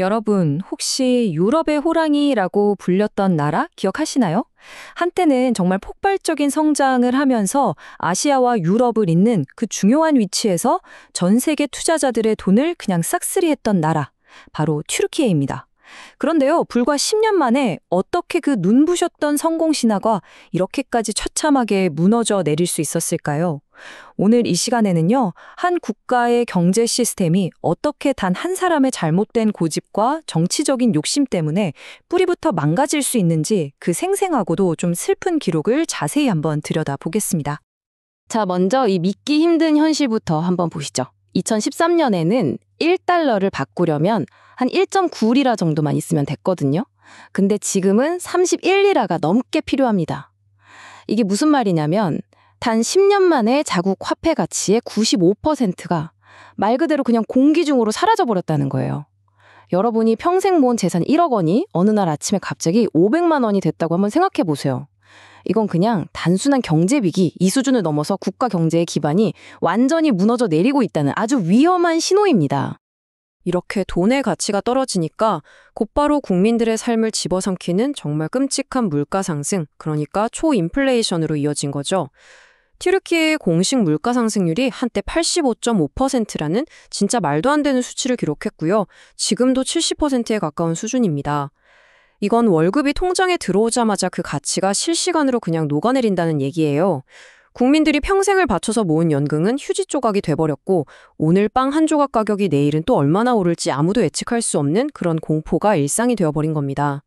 여러분, 혹시 유럽의 호랑이라고 불렸던 나라 기억하시나요? 한때는 정말 폭발적인 성장을 하면서 아시아와 유럽을 잇는 그 중요한 위치에서 전 세계 투자자들의 돈을 그냥 싹쓸이 했던 나라, 바로 튀르키예입니다. 그런데요, 불과 10년 만에 어떻게 그 눈부셨던 성공 신화가 이렇게까지 처참하게 무너져 내릴 수 있었을까요? 오늘 이 시간에는요, 한 국가의 경제 시스템이 어떻게 단 한 사람의 잘못된 고집과 정치적인 욕심 때문에 뿌리부터 망가질 수 있는지 그 생생하고도 좀 슬픈 기록을 자세히 한번 들여다보겠습니다. 자, 먼저 이 믿기 힘든 현실부터 한번 보시죠. 2013년에는 1달러를 바꾸려면 한 1.9리라 정도만 있으면 됐거든요. 근데 지금은 31리라가 넘게 필요합니다. 이게 무슨 말이냐면 단 10년 만에 자국 화폐 가치의 95%가 말 그대로 그냥 공기 중으로 사라져버렸다는 거예요. 여러분이 평생 모은 재산 1억 원이 어느 날 아침에 갑자기 500만 원이 됐다고 한번 생각해 보세요. 이건 그냥 단순한 경제 위기, 이 수준을 넘어서 국가 경제의 기반이 완전히 무너져 내리고 있다는 아주 위험한 신호입니다. 이렇게 돈의 가치가 떨어지니까 곧바로 국민들의 삶을 집어삼키는 정말 끔찍한 물가 상승, 그러니까 초인플레이션으로 이어진 거죠. 튀르키예의 공식 물가 상승률이 한때 85.5%라는 진짜 말도 안 되는 수치를 기록했고요. 지금도 70%에 가까운 수준입니다. 이건 월급이 통장에 들어오자마자 그 가치가 실시간으로 그냥 녹아내린다는 얘기예요. 국민들이 평생을 바쳐서 모은 연금은 휴지 조각이 돼버렸고 오늘 빵 한 조각 가격이 내일은 또 얼마나 오를지 아무도 예측할 수 없는 그런 공포가 일상이 되어버린 겁니다.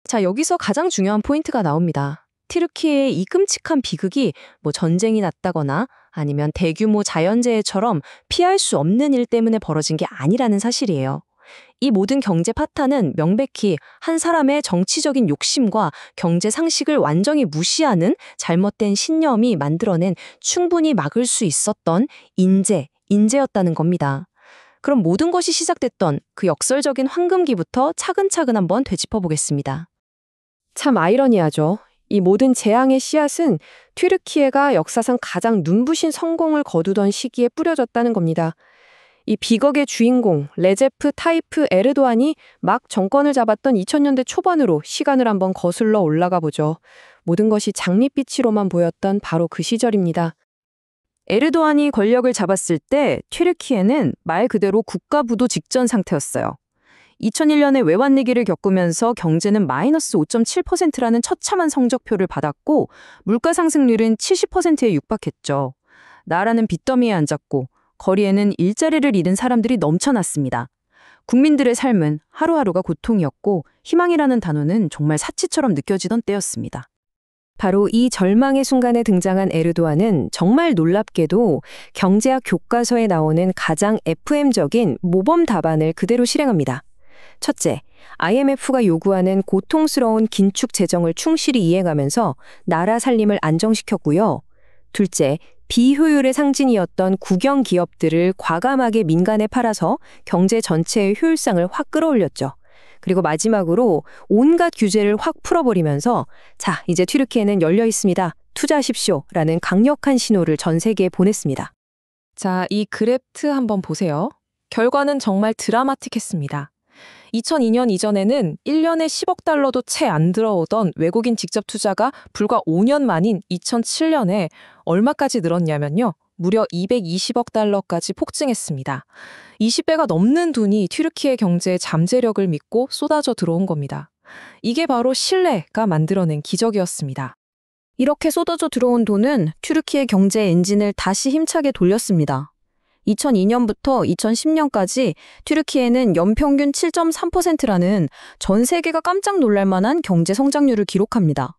자, 여기서 가장 중요한 포인트가 나옵니다. 튀르키예의 이 끔찍한 비극이 전쟁이 났다거나 아니면 대규모 자연재해처럼 피할 수 없는 일 때문에 벌어진 게 아니라는 사실이에요. 이 모든 경제 파탄은 명백히 한 사람의 정치적인 욕심과 경제 상식을 완전히 무시하는 잘못된 신념이 만들어낸 충분히 막을 수 있었던 인재였다는 겁니다. 그럼 모든 것이 시작됐던 그 역설적인 황금기부터 차근차근 한번 되짚어 보겠습니다. 참 아이러니하죠. 이 모든 재앙의 씨앗은 튀르키예가 역사상 가장 눈부신 성공을 거두던 시기에 뿌려졌다는 겁니다. 이 비극의 주인공 레제프 타이프 에르도안이 막 정권을 잡았던 2000년대 초반으로 시간을 한번 거슬러 올라가 보죠. 모든 것이 장밋빛으로만 보였던 바로 그 시절입니다. 에르도안이 권력을 잡았을 때 튀르키예는 말 그대로 국가부도 직전 상태였어요. 2001년에 외환위기를 겪으면서 경제는 마이너스 5.7%라는 처참한 성적표를 받았고 물가 상승률은 70%에 육박했죠. 나라는 빚더미에 앉았고 거리에는 일자리를 잃은 사람들이 넘쳐났습니다. 국민들의 삶은 하루하루가 고통이었고 희망이라는 단어는 정말 사치처럼 느껴지던 때였습니다. 바로 이 절망의 순간에 등장한 에르도안은 정말 놀랍게도 경제학 교과서에 나오는 가장 FM적인 모범 답안을 그대로 실행합니다. 첫째, IMF가 요구하는 고통스러운 긴축 재정을 충실히 이행하면서 나라 살림을 안정시켰고요. 둘째, 비효율의 상징이었던 국영 기업들을 과감하게 민간에 팔아서 경제 전체의 효율성을 확 끌어올렸죠. 그리고 마지막으로 온갖 규제를 확 풀어버리면서 자, 이제 튀르키예는 열려 있습니다. 투자하십시오라는 강력한 신호를 전 세계에 보냈습니다. 자, 이 그래프 한번 보세요. 결과는 정말 드라마틱했습니다. 2002년 이전에는 1년에 10억 달러도 채 안 들어오던 외국인 직접 투자가 불과 5년 만인 2007년에 얼마까지 늘었냐면요. 무려 220억 달러까지 폭증했습니다. 20배가 넘는 돈이 튀르키예 경제의 잠재력을 믿고 쏟아져 들어온 겁니다. 이게 바로 신뢰가 만들어낸 기적이었습니다. 이렇게 쏟아져 들어온 돈은 튀르키예 경제 엔진을 다시 힘차게 돌렸습니다. 2002년부터 2010년까지 튀르키예는 연평균 7.3%라는 전 세계가 깜짝 놀랄 만한 경제 성장률을 기록합니다.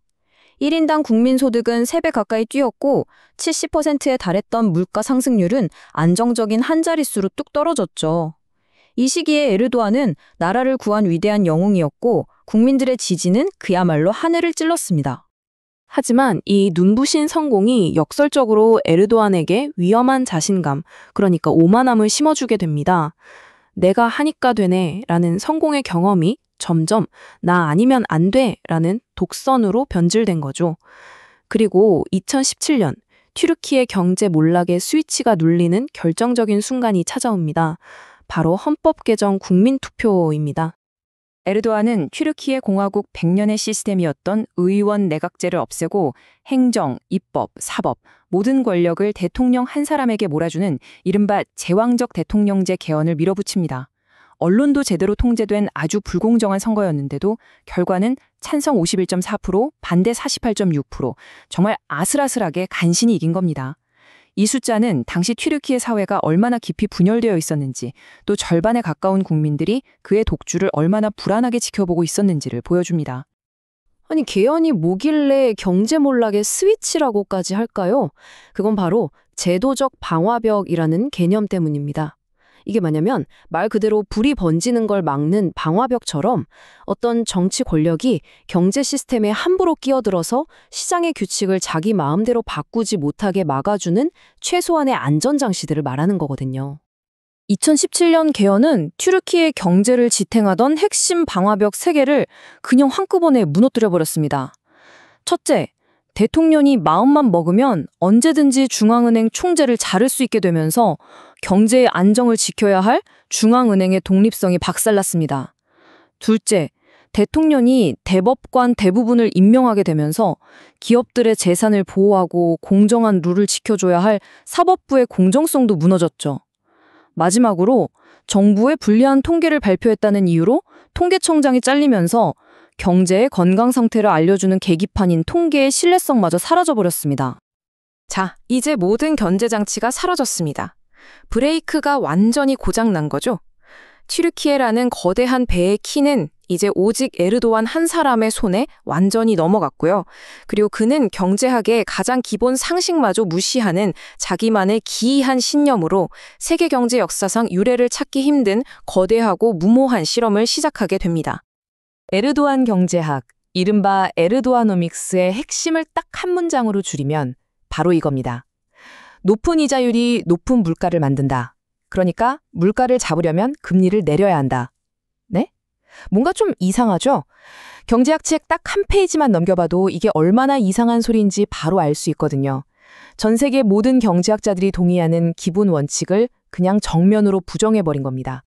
1인당 국민소득은 3배 가까이 뛰었고 70%에 달했던 물가 상승률은 안정적인 한 자릿수로 뚝 떨어졌죠. 이 시기에 에르도안은 나라를 구한 위대한 영웅이었고 국민들의 지지는 그야말로 하늘을 찔렀습니다. 하지만 이 눈부신 성공이 역설적으로 에르도안에게 위험한 자신감, 그러니까 오만함을 심어주게 됩니다. 내가 하니까 되네 라는 성공의 경험이 점점 나 아니면 안 돼 라는 독선으로 변질된 거죠. 그리고 2017년 튀르키예 경제 몰락의 스위치가 눌리는 결정적인 순간이 찾아옵니다. 바로 헌법 개정 국민투표입니다. 에르도안은 튀르키예 공화국 100년의 시스템이었던 의원 내각제를 없애고 행정, 입법, 사법 모든 권력을 대통령 한 사람에게 몰아주는 이른바 제왕적 대통령제 개헌을 밀어붙입니다. 언론도 제대로 통제된 아주 불공정한 선거였는데도 결과는 찬성 51.4%, 반대 48.6%, 정말 아슬아슬하게 간신히 이긴 겁니다. 이 숫자는 당시 튀르키예 사회가 얼마나 깊이 분열되어 있었는지, 또 절반에 가까운 국민들이 그의 독주를 얼마나 불안하게 지켜보고 있었는지를 보여줍니다. 아니, 개헌이 뭐길래 경제 몰락의 스위치라고까지 할까요? 그건 바로 제도적 방화벽이라는 개념 때문입니다. 이게 뭐냐면 말 그대로 불이 번지는 걸 막는 방화벽처럼 어떤 정치 권력이 경제 시스템에 함부로 끼어들어서 시장의 규칙을 자기 마음대로 바꾸지 못하게 막아주는 최소한의 안전장치들을 말하는 거거든요. 2017년 개헌은 튀르키예 경제를 지탱하던 핵심 방화벽 3개를 그냥 한꺼번에 무너뜨려 버렸습니다. 첫째, 대통령이 마음만 먹으면 언제든지 중앙은행 총재를 자를 수 있게 되면서 경제의 안정을 지켜야 할 중앙은행의 독립성이 박살났습니다. 둘째, 대통령이 대법관 대부분을 임명하게 되면서 기업들의 재산을 보호하고 공정한 룰을 지켜줘야 할 사법부의 공정성도 무너졌죠. 마지막으로 정부의 불리한 통계를 발표했다는 이유로 통계청장이 잘리면서 경제의 건강 상태를 알려주는 계기판인 통계의 신뢰성마저 사라져버렸습니다. 자, 이제 모든 견제 장치가 사라졌습니다. 브레이크가 완전히 고장난 거죠. 튀르키예라는 거대한 배의 키는 이제 오직 에르도안 한 사람의 손에 완전히 넘어갔고요. 그리고 그는 경제학의 가장 기본 상식마저 무시하는 자기만의 기이한 신념으로 세계 경제 역사상 유례를 찾기 힘든 거대하고 무모한 실험을 시작하게 됩니다. 에르도안 경제학, 이른바 에르도아노믹스의 핵심을 딱 한 문장으로 줄이면 바로 이겁니다. 높은 이자율이 높은 물가를 만든다. 그러니까 물가를 잡으려면 금리를 내려야 한다. 네? 뭔가 좀 이상하죠? 경제학 책 딱 한 페이지만 넘겨봐도 이게 얼마나 이상한 소리인지 바로 알 수 있거든요. 전 세계 모든 경제학자들이 동의하는 기본 원칙을 그냥 정면으로 부정해버린 겁니다.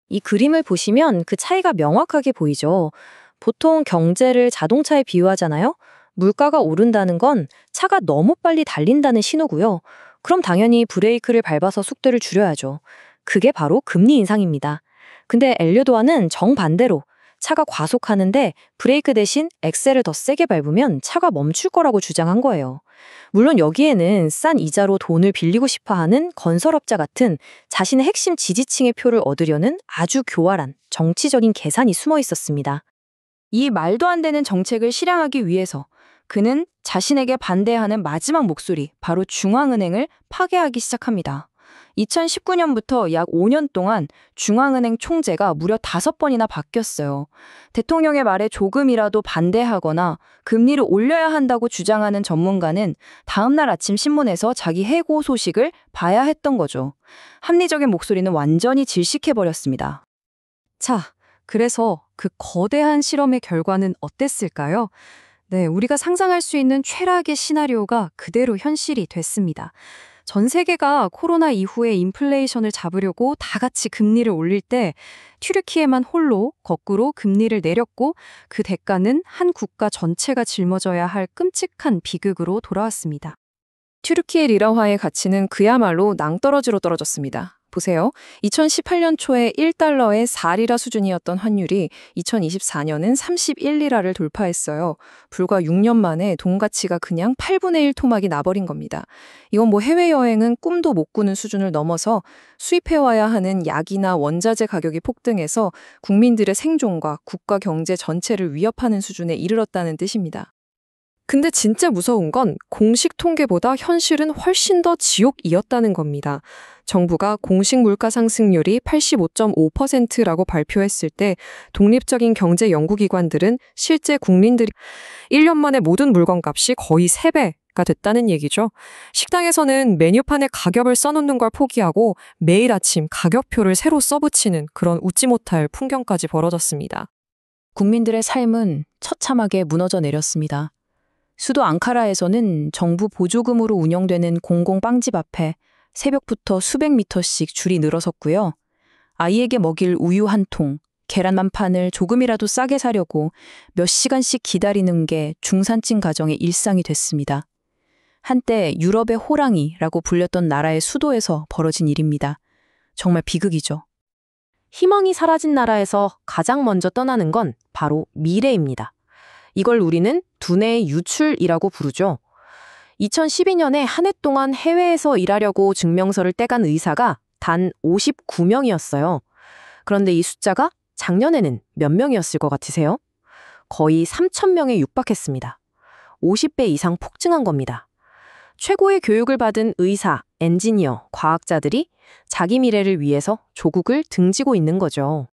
이 그림을 보시면 그 차이가 명확하게 보이죠. 보통 경제를 자동차에 비유하잖아요. 물가가 오른다는 건 차가 너무 빨리 달린다는 신호고요. 그럼 당연히 브레이크를 밟아서 속도를 줄여야죠. 그게 바로 금리 인상입니다. 근데 엘리도아는 정반대로 차가 과속하는데 브레이크 대신 엑셀을 더 세게 밟으면 차가 멈출 거라고 주장한 거예요. 물론 여기에는 싼 이자로 돈을 빌리고 싶어하는 건설업자 같은 자신의 핵심 지지층의 표를 얻으려는 아주 교활한 정치적인 계산이 숨어 있었습니다. 이 말도 안 되는 정책을 실행하기 위해서 그는 자신에게 반대하는 마지막 목소리, 바로 중앙은행을 파괴하기 시작합니다. 2019년부터 약 5년 동안 중앙은행 총재가 무려 5번이나 바뀌었어요. 대통령의 말에 조금이라도 반대하거나 금리를 올려야 한다고 주장하는 전문가는 다음날 아침 신문에서 자기 해고 소식을 봐야 했던 거죠. 합리적인 목소리는 완전히 질식해버렸습니다. 자, 그래서 그 거대한 실험의 결과는 어땠을까요? 네, 우리가 상상할 수 있는 최악의 시나리오가 그대로 현실이 됐습니다. 전 세계가 코로나 이후에 인플레이션을 잡으려고 다 같이 금리를 올릴 때 튀르키예만 홀로 거꾸로 금리를 내렸고 그 대가는 한 국가 전체가 짊어져야 할 끔찍한 비극으로 돌아왔습니다. 튀르키예 리라화의 가치는 그야말로 낭떠러지로 떨어졌습니다. 보세요. 2018년 초에 1달러에 4리라 수준이었던 환율이 2024년은 31리라를 돌파했어요. 불과 6년 만에 돈 가치가 그냥 8분의 1 토막이 나버린 겁니다. 이건 뭐 해외여행은 꿈도 못 꾸는 수준을 넘어서 수입해와야 하는 약이나 원자재 가격이 폭등해서 국민들의 생존과 국가 경제 전체를 위협하는 수준에 이르렀다는 뜻입니다. 근데 진짜 무서운 건 공식 통계보다 현실은 훨씬 더 지옥이었다는 겁니다. 정부가 공식 물가 상승률이 85.5%라고 발표했을 때 독립적인 경제 연구기관들은 실제 국민들이 1년 만에 모든 물건값이 거의 3배가 됐다는 얘기죠. 식당에서는 메뉴판에 가격을 써놓는 걸 포기하고 매일 아침 가격표를 새로 써붙이는 그런 웃지 못할 풍경까지 벌어졌습니다. 국민들의 삶은 처참하게 무너져 내렸습니다. 수도 앙카라에서는 정부 보조금으로 운영되는 공공 빵집 앞에 새벽부터 수백 미터씩 줄이 늘어섰고요. 아이에게 먹일 우유 한 통, 계란 한 판을 조금이라도 싸게 사려고 몇 시간씩 기다리는 게 중산층 가정의 일상이 됐습니다. 한때 유럽의 호랑이라고 불렸던 나라의 수도에서 벌어진 일입니다. 정말 비극이죠. 희망이 사라진 나라에서 가장 먼저 떠나는 건 바로 미래입니다. 이걸 우리는 두뇌의 유출이라고 부르죠. 2012년에 한 해 동안 해외에서 일하려고 증명서를 떼간 의사가 단 59명이었어요. 그런데 이 숫자가 작년에는 몇 명이었을 것 같으세요? 거의 3,000명에 육박했습니다. 50배 이상 폭증한 겁니다. 최고의 교육을 받은 의사, 엔지니어, 과학자들이 자기 미래를 위해서 조국을 등지고 있는 거죠.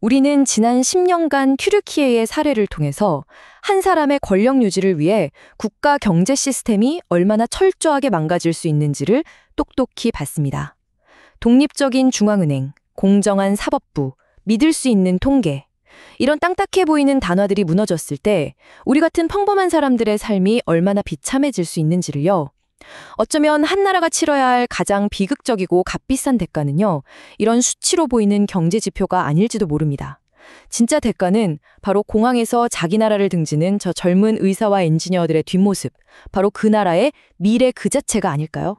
우리는 지난 10년간 튀르키예의 사례를 통해서 한 사람의 권력 유지를 위해 국가 경제 시스템이 얼마나 철저하게 망가질 수 있는지를 똑똑히 봤습니다. 독립적인 중앙은행, 공정한 사법부, 믿을 수 있는 통계. 이런 딱딱해 보이는 단화들이 무너졌을 때 우리 같은 평범한 사람들의 삶이 얼마나 비참해질 수 있는지를요. 어쩌면 한 나라가 치러야 할 가장 비극적이고 값비싼 대가는요, 이런 수치로 보이는 경제 지표가 아닐지도 모릅니다. 진짜 대가는 바로 공항에서 자기 나라를 등지는 저 젊은 의사와 엔지니어들의 뒷모습, 바로 그 나라의 미래 그 자체가 아닐까요?